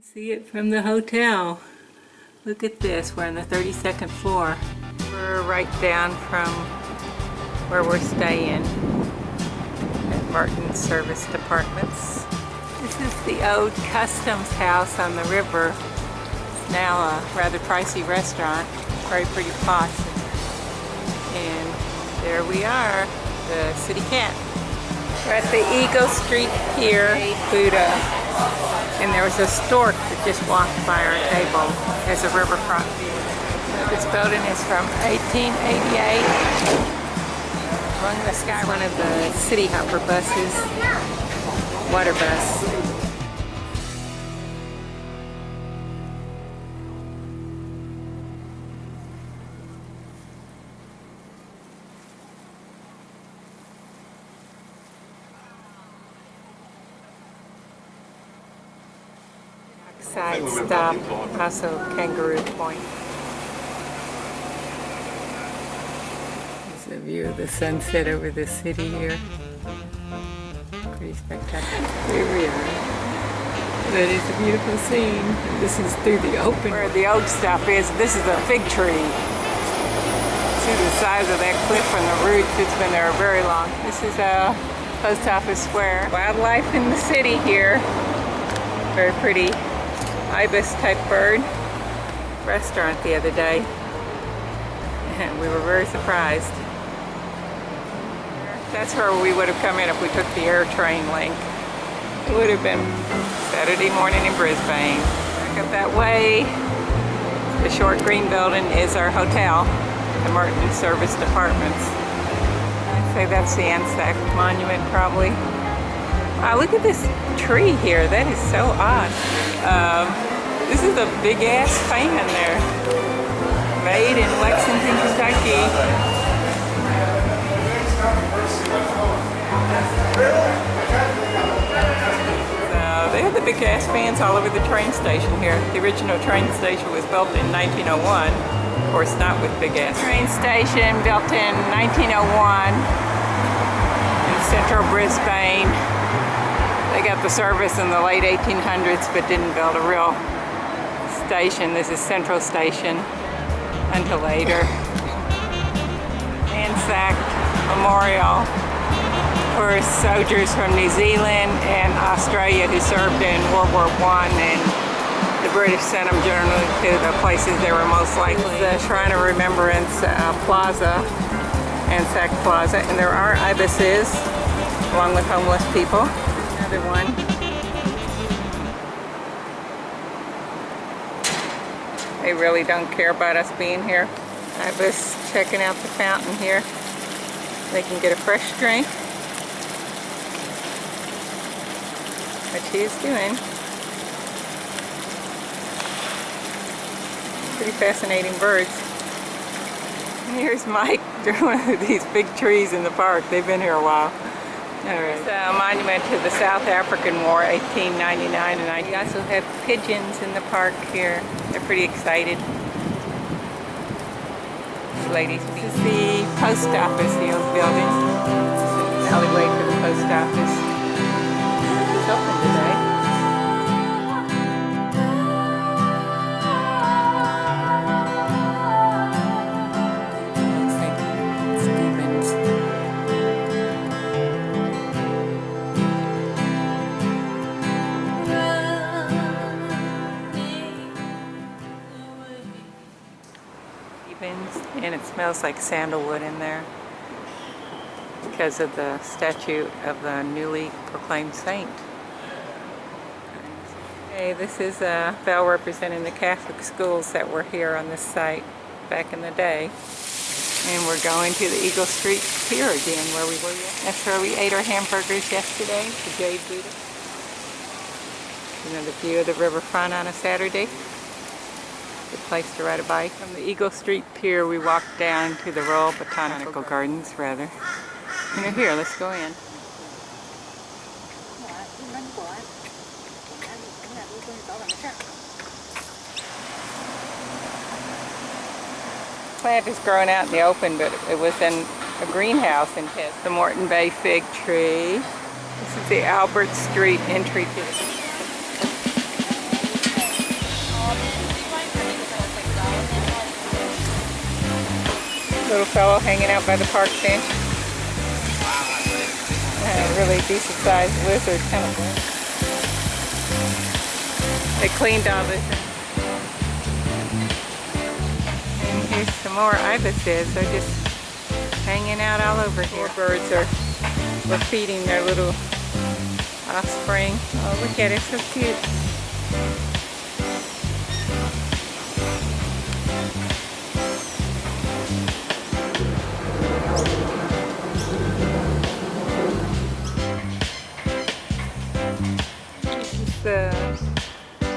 See it from the hotel. Look at this, we're on the 32nd floor. We're right down from where we're staying at Martin's Service Departments. This is the old customs house on the river. It's now a rather pricey restaurant, very pretty posh. And there we are, the city cat. We're at the Eagle Street Pier, Buddha. And there was a stork that just walked by our table as a riverfront view. This building is from 1888. Along the sky, one of the City Hopper buses, water bus. Side stop, also Kangaroo Point. There's a view of the sunset over the city here. Pretty spectacular. Here we are. That is a beautiful scene. This is through the open. Where the old stuff is, this is a fig tree. See the size of that cliff and the roots, it's been there very long. This is a post office square. Wildlife in the city here. Very pretty. Ibis type bird restaurant the other day, and we were very surprised. That's where we would have come in if we took the air train link. It would have been Saturday morning in Brisbane. Back up that way, the short green building is our hotel, the Martin's Service Departments. I'd say that's the Anzac Monument probably. Wow, look at this tree here, that is so odd. This is a big ass fan there. Made in Lexington, Kentucky. So they had the big ass fans all over the train station here. The original train station was built in 1901. Of course, not with big ass. Train station built in 1901 in central Brisbane. They got the service in the late 1800s, but didn't build a real station. This is Central Station until later. Anzac Memorial for soldiers from New Zealand and Australia who served in World War I, and the British sent them generally to the places they were most likely. The Shrine of Remembrance Plaza, Anzac Plaza, and there are ibises along with homeless people. Another one. They really don't care about us being here. I was checking out the fountain here. They can get a fresh drink, which he is doing. Pretty fascinating birds. And here's Mike doing these big trees in the park. They've been here a while. Alright. It's a monument to the South African War, 1899, and we also have pigeons in the park here. They're pretty excited. Ladies, this is the post office, the old building. This is the alleyway for the post office. It's open today. And it smells like sandalwood in there because of the statue of the newly proclaimed saint. Okay, this is a bell representing the Catholic schools that were here on this site back in the day. And we're going to the Eagle Street Pier again, where we were. That's where we ate our hamburgers yesterday, the Jade Buddha. You know, the view of the riverfront on a Saturday. Good place to ride a bike. From the Eagle Street Pier, we walked down to the Royal Botanical Gardens, rather. And here, let's go in. Plant is growing out in the open, but it was in a greenhouse in Pitt. The Moreton Bay fig tree. This is the Albert Street entry to the Little fellow hanging out by the park bench. A really decent sized lizard, kind of. They cleaned all this. And here's some more ibises. They're just hanging out all over here. Birds are feeding their little offspring. Oh, look at it, so cute. The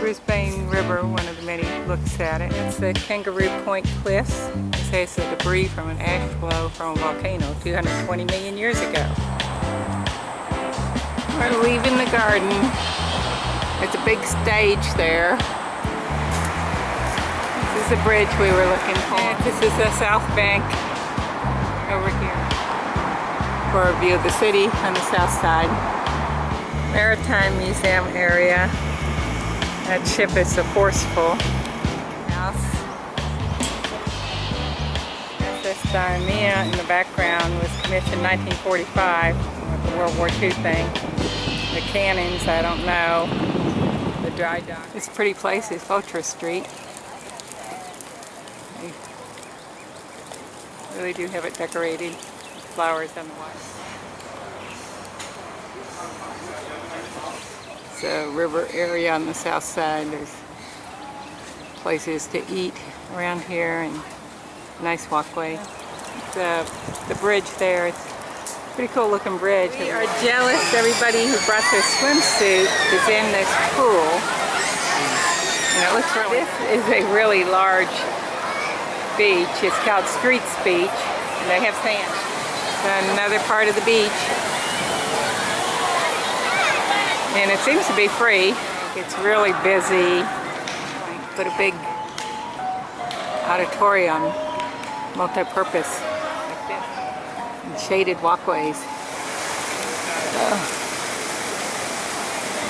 Brisbane River, one of the many looks at it. It's the Kangaroo Point Cliffs. They say it's the debris from an ash flow from a volcano 220 million years ago. We're leaving the garden. There's a big stage there. This is the bridge we were looking for. And this is the south bank over here for a view of the city on the south side. Maritime Museum area. That ship is a Forceful house. SS Diomea in the background was commissioned 1945 with the World War II thing. The cannons, I don't know. The dry dock. This pretty place is Botra Street. They really do have it decorated with flowers on the wall. It's a river area on the south side. There's places to eat around here and a nice walkway. The bridge there, it's a pretty cool looking bridge. We are jealous. Everybody who brought their swimsuit is in this pool. And it looks really, this is a really large beach. It's called Streets Beach and they have sand. It's another part of the beach. And it seems to be free. It's really busy. Put a big auditorium, multi-purpose, like this, and shaded walkways.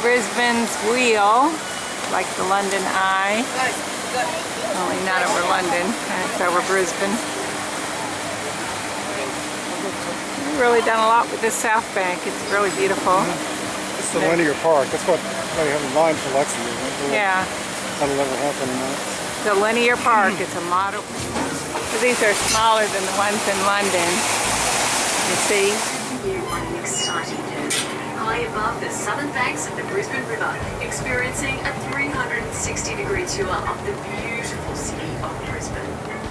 Brisbane's wheel, like the London Eye, only not over London, and it's over Brisbane. We've really done a lot with this South Bank. It's really beautiful. It's the linear park. That's what they have in mind for Luxembourg. Yeah. That'll never happen in that. The linear park. It's a model. So these are smaller than the ones in London. You see? You on an exciting journey. High above the southern banks of the Brisbane River, experiencing a 360-degree tour of the beautiful city of Brisbane.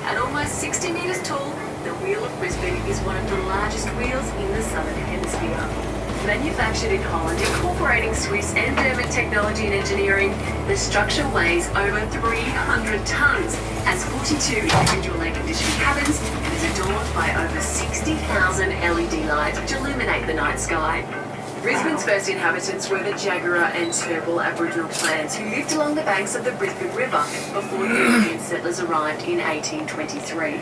At almost 60 metres tall, the Wheel of Brisbane is one of the largest wheels in the southern hemisphere. Manufactured in Holland, incorporating Swiss and German technology and engineering, the structure weighs over 300 tonnes, has 42 individual air-conditioned cabins, and is adorned by over 60,000 LED lights which illuminate the night sky. Brisbane's first inhabitants were the Jagera and Turrbal Aboriginal clans who lived along the banks of the Brisbane River before European settlers arrived in 1823.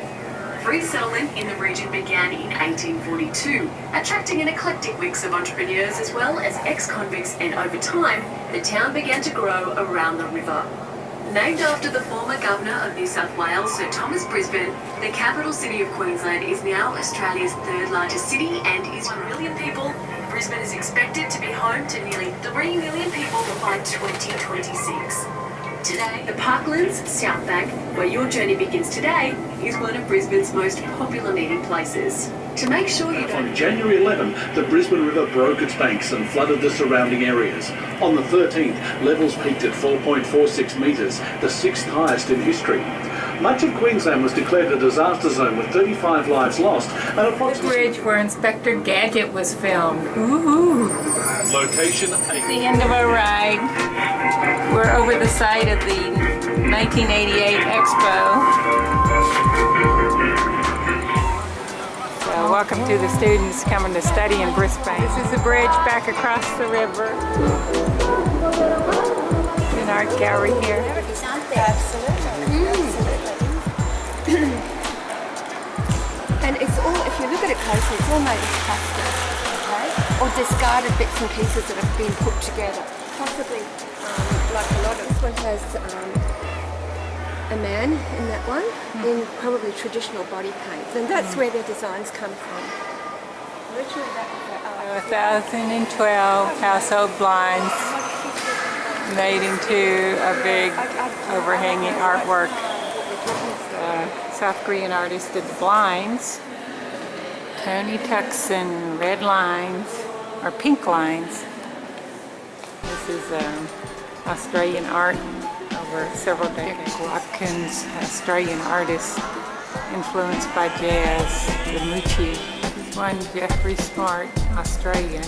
Free settlement in the region began in 1842, attracting an eclectic mix of entrepreneurs as well as ex-convicts, and over time, the town began to grow around the river. Named after the former Governor of New South Wales, Sir Thomas Brisbane, the capital city of Queensland is now Australia's third largest city and is 1 million people. Brisbane is expected to be home to nearly 3 million people by 2026. Today, the Parklands, South Bank, where your journey begins today, is one of Brisbane's most popular meeting places. To make sure you don't... On January 11, the Brisbane River broke its banks and flooded the surrounding areas. On the 13th, levels peaked at 4.46 metres, the sixth highest in history. Much of Queensland was declared a disaster zone with 35 lives lost and approximately... The bridge where Inspector Gadget was filmed. Ooh. Location... The end of our ride. We're over the site of the 1988 Expo. So welcome to the students coming to study in Brisbane. This is the bridge back across the river. An art gallery here. And it's all, if you look at it closely, it's all made of plastic, okay? Or discarded bits and pieces that have been put together. Possibly, like a lot of this one has a man in that one in probably traditional body paint, and that's where their designs come from. Literally that 1012 household blinds made into a big overhanging artwork. South Korean artist did the blinds. Tony Tuxon, red lines, or pink lines. This is Australian art over several decades. Watkins, Australian artist influenced by jazz, the Moochie. This one, Jeffrey Smart, Australian,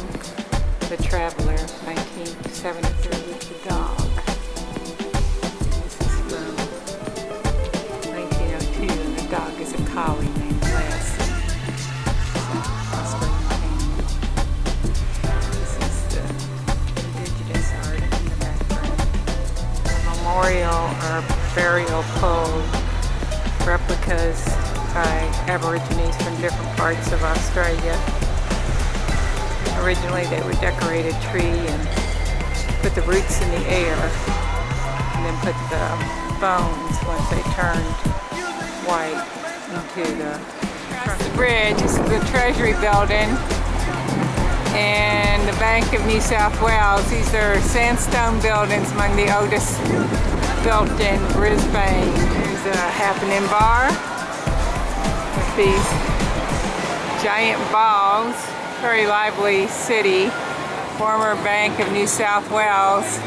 The Traveller, 1973 with the dog. This is from 1902, and the dog is a collie named Les. Australian painting. This is the indigenous art in the background. A memorial or burial pole replicas by Aborigines from different parts of Australia. Originally they would decorate a tree and put the roots in the air and then put the bones, once they turned white, into the bridge. This is the Treasury Building and the Bank of New South Wales. These are sandstone buildings, among the oldest built in Brisbane. There's a happening bar with these giant balls. Very lively city. Former Bank of New South Wales.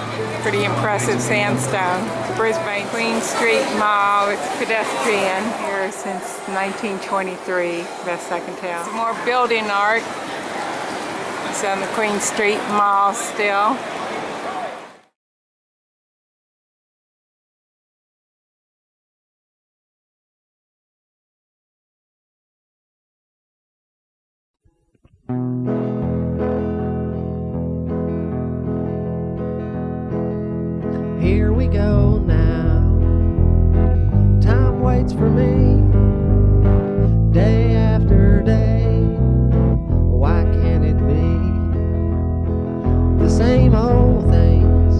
Pretty impressive sandstone. Brisbane Queen Street Mall. It's pedestrian here since 1923, best I can tell. Some more building art. It's on the Queen Street Mall still. Here we go now. Time waits for me, day after day. Why can't it be the same old things?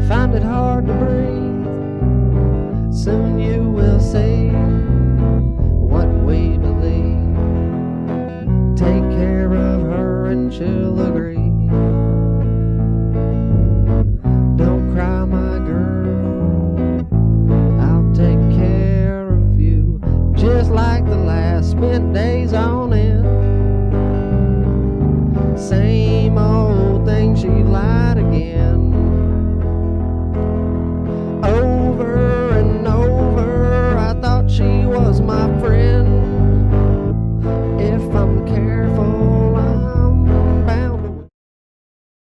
Find it hard to breathe. Soon you